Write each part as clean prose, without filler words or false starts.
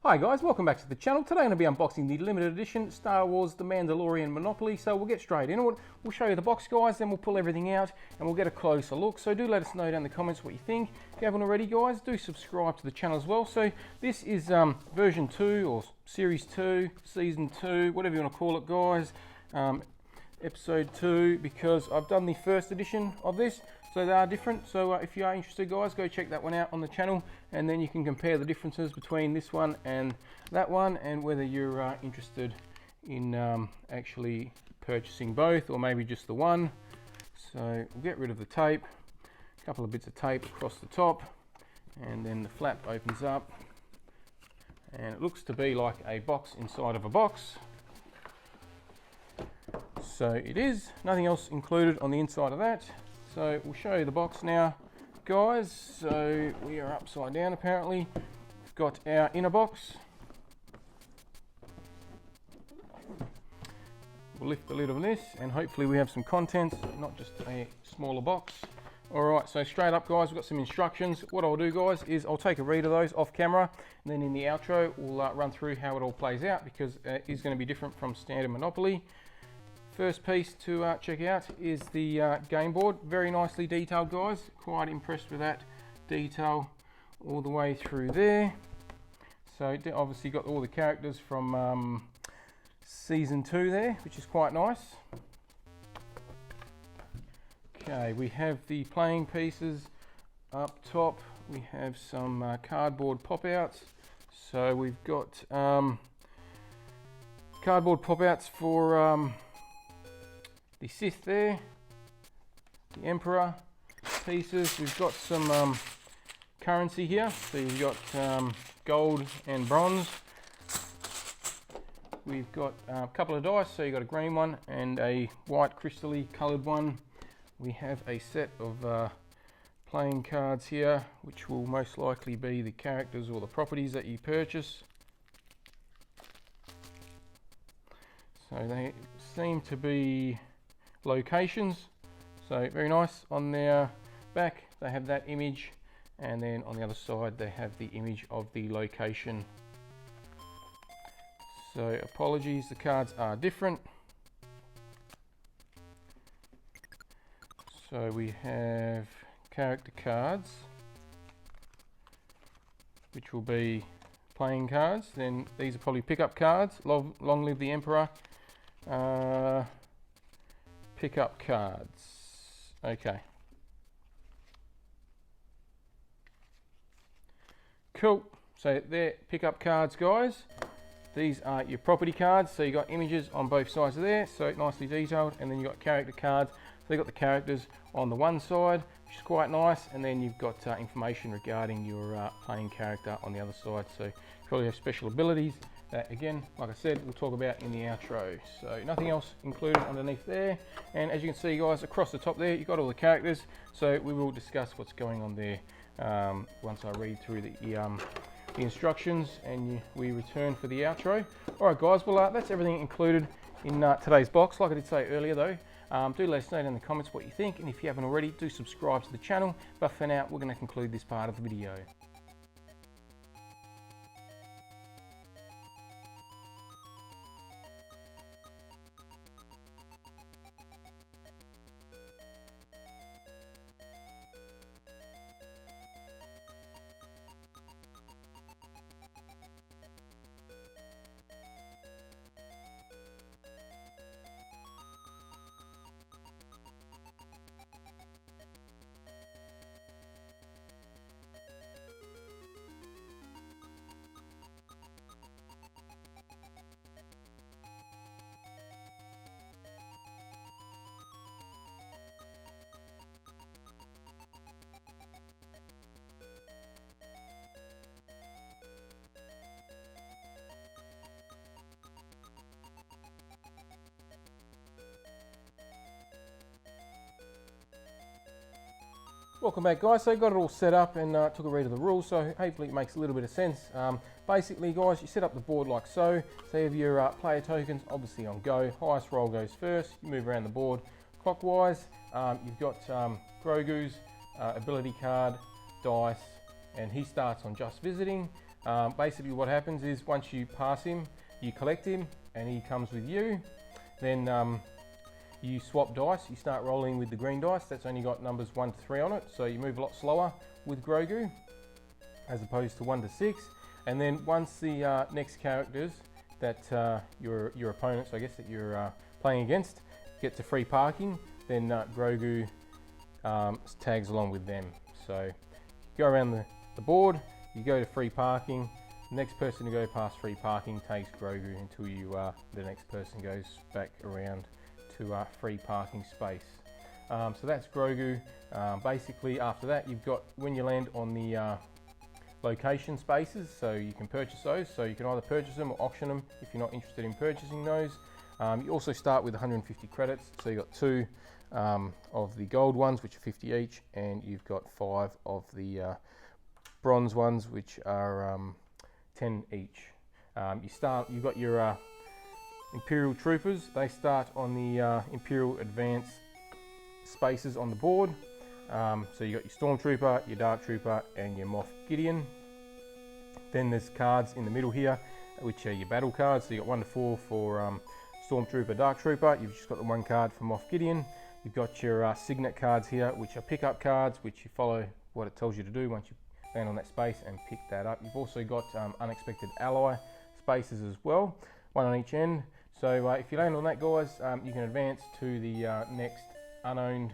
Hi guys, welcome back to the channel. Today I'm going to be unboxing the limited edition Star Wars The Mandalorian Monopoly, so we'll get straight into it. We'll show you the box guys, then we'll pull everything out and we'll get a closer look. So do let us know down in the comments what you think. If you haven't already guys, do subscribe to the channel as well. So this is version 2 or series 2, season 2, whatever you want to call it guys. Episode 2, because I've done the first edition of this. So they are different, so if you are interested guys, go check that one out on the channel and then you can compare the differences between this one and that one and whether you're interested in actually purchasing both or maybe just the one. So we'll get rid of the tape, a couple of bits of tape across the top, and then the flap opens up and it looks to be like a box inside of a box. So it is, nothing else included on the inside of that. So we'll show you the box now guys. So we are upside down apparently. We've got our inner box. We'll lift the lid on this and hopefully we have some contents, not just a smaller box. Alright, so straight up guys, we've got some instructions. What I'll do guys is I'll take a read of those off camera and then in the outro we'll run through how it all plays out, because it is going to be different from standard Monopoly. First piece to check out is the game board. Very nicely detailed guys, quite impressed with that detail all the way through there. So obviously got all the characters from season 2 there, which is quite nice. Okay, we have the playing pieces up top. We have some cardboard pop outs. So we've got cardboard pop outs for the Sith there, the Emperor pieces. We've got some currency here, so you've got gold and bronze. We've got a couple of dice, so you've got a green one and a white crystally coloured one. We have a set of playing cards here, which will most likely be the characters or the properties that you purchase. So they seem to be locations, so very nice. On their back they have that image, and then on the other side they have the image of the location. So apologies, the cards are different. So we have character cards, which will be playing cards. Then these are probably pickup cards. Long live the Emperor. Pickup cards. Okay. Cool. So they're pickup cards, guys. These are your property cards. So you got images on both sides of there, so nicely detailed. And then you got character cards. So you got the characters on the one side, which is quite nice. And then you've got information regarding your playing character on the other side. So you probably have special abilities. Again, like I said, we'll talk about in the outro. So nothing else included underneath there. And as you can see guys, across the top there, you've got all the characters. So we will discuss what's going on there once I read through the instructions and we return for the outro. Alright guys, well that's everything included in today's box. Like I did say earlier though, do let us know in the comments what you think. And if you haven't already, do subscribe to the channel. But for now, we're going to conclude this part of the video. Welcome back guys. So got it all set up and took a read of the rules, so hopefully it makes a little bit of sense. Basically guys, you set up the board like so. So you have your player tokens obviously on go. Highest roll goes first. You move around the board clockwise. You've got Grogu's ability card, dice, and he starts on just visiting. Basically what happens is once you pass him, you collect him and he comes with you. Then you swap dice, you start rolling with the green dice. That's only got numbers 1 to 3 on it, so you move a lot slower with Grogu as opposed to 1 to 6. And then once the next characters that your opponents, I guess, that you're playing against get to free parking, then Grogu tags along with them. So you go around the board, you go to free parking, the next person to go past free parking takes Grogu until the next person goes back around to free parking space. So that's Grogu. Basically after that you've got, when you land on the location spaces, so you can purchase those. So you can either purchase them or auction them if you're not interested in purchasing those. You also start with 150 credits, so you've got 2 of the gold ones, which are 50 each, and you've got 5 of the bronze ones, which are 10 each. You've got your Imperial Troopers. They start on the Imperial Advance spaces on the board. So you got your Stormtrooper, your Dark Trooper, and your Moff Gideon. Then there's cards in the middle here, which are your battle cards. So you got 1 to 4 for Stormtrooper, Dark Trooper. You've just got the 1 card for Moff Gideon. You've got your Signet cards here, which are pickup cards, which you follow what it tells you to do once you land on that space and pick that up. You've also got Unexpected Ally spaces as well, 1 on each end. So if you land on that, guys, you can advance to the next unowned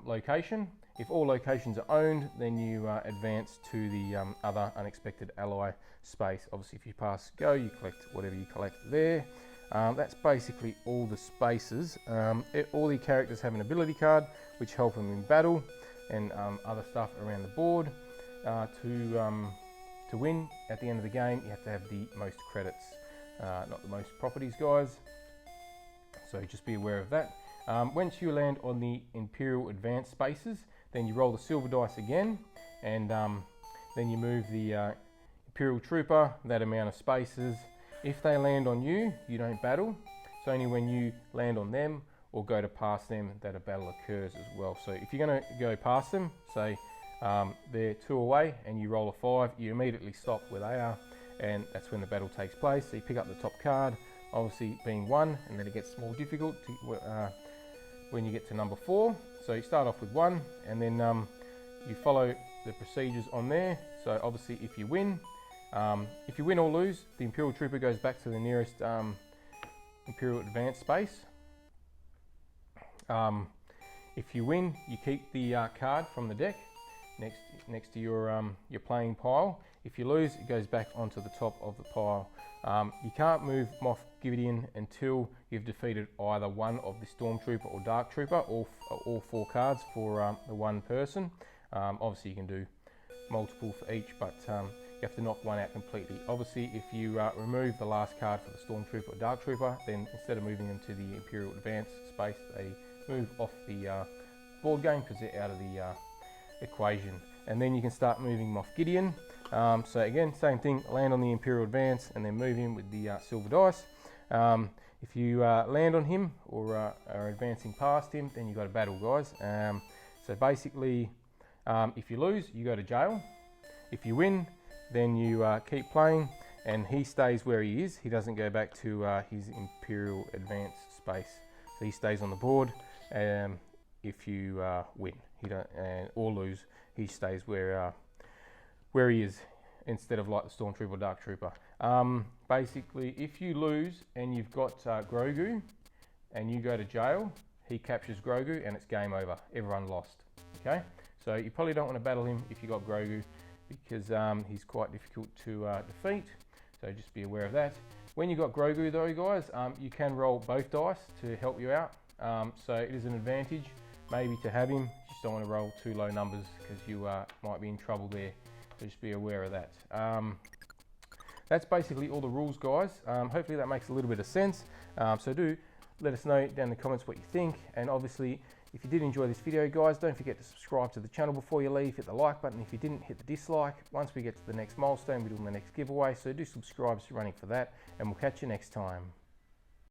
location. If all locations are owned, then you advance to the other Unexpected Ally space. Obviously, if you pass go, you collect whatever you collect there. That's basically all the spaces. All the characters have an ability card, which help them in battle and other stuff around the board. To win at the end of the game, you have to have the most credits, not the most properties, guys. So just be aware of that. Once you land on the Imperial Advance spaces, then you roll the silver dice again, and then you move the Imperial Trooper that amount of spaces. If they land on you, you don't battle. It's only when you land on them or go to pass them that a battle occurs as well. So if you're going to go past them, say they're 2 away and you roll a 5, you immediately stop where they are, and that's when the battle takes place. So you pick up the top card, obviously being 1, and then it gets more difficult when you get to number 4. So you start off with 1, and then you follow the procedures on there. So obviously if you win or lose, the Imperial Trooper goes back to the nearest Imperial Advance space. If you win, you keep the card from the deck next to your playing pile. If you lose, it goes back onto the top of the pile. You can't move Moff Gideon until you've defeated either one of the Stormtrooper or Dark Trooper, all 4 cards for the 1 person. Obviously you can do multiple for each, but you have to knock one out completely. Obviously if you remove the last card for the Stormtrooper or Dark Trooper, then instead of moving them to the Imperial Advance space, they move off the board game because they're out of the equation. And then you can start moving Moff Gideon. So again, same thing, land on the Imperial Advance and then move him with the silver dice. If you land on him or are advancing past him, then you've got to battle, guys. So basically, if you lose, you go to jail. If you win, then you keep playing and he stays where he is. He doesn't go back to his Imperial Advance space. So he stays on the board. If you win or lose, he stays where he is, instead of like the Stormtrooper or Dark Trooper. Basically, if you lose and you've got Grogu and you go to jail, he captures Grogu and it's game over. Everyone lost. Okay, so you probably don't want to battle him if you got Grogu because he's quite difficult to defeat. So just be aware of that. When you got Grogu though, guys, you can roll both dice to help you out. So it is an advantage maybe to have him. Just don't want to roll too low numbers because you might be in trouble there. So just be aware of that. That's basically all the rules, guys. Hopefully that makes a little bit of sense. So do let us know down in the comments what you think. And obviously, if you did enjoy this video, guys, don't forget to subscribe to the channel before you leave. Hit the like button. If you didn't, hit the dislike. Once we get to the next milestone, we're doing the next giveaway. So do subscribe if you're running for that. And we'll catch you next time.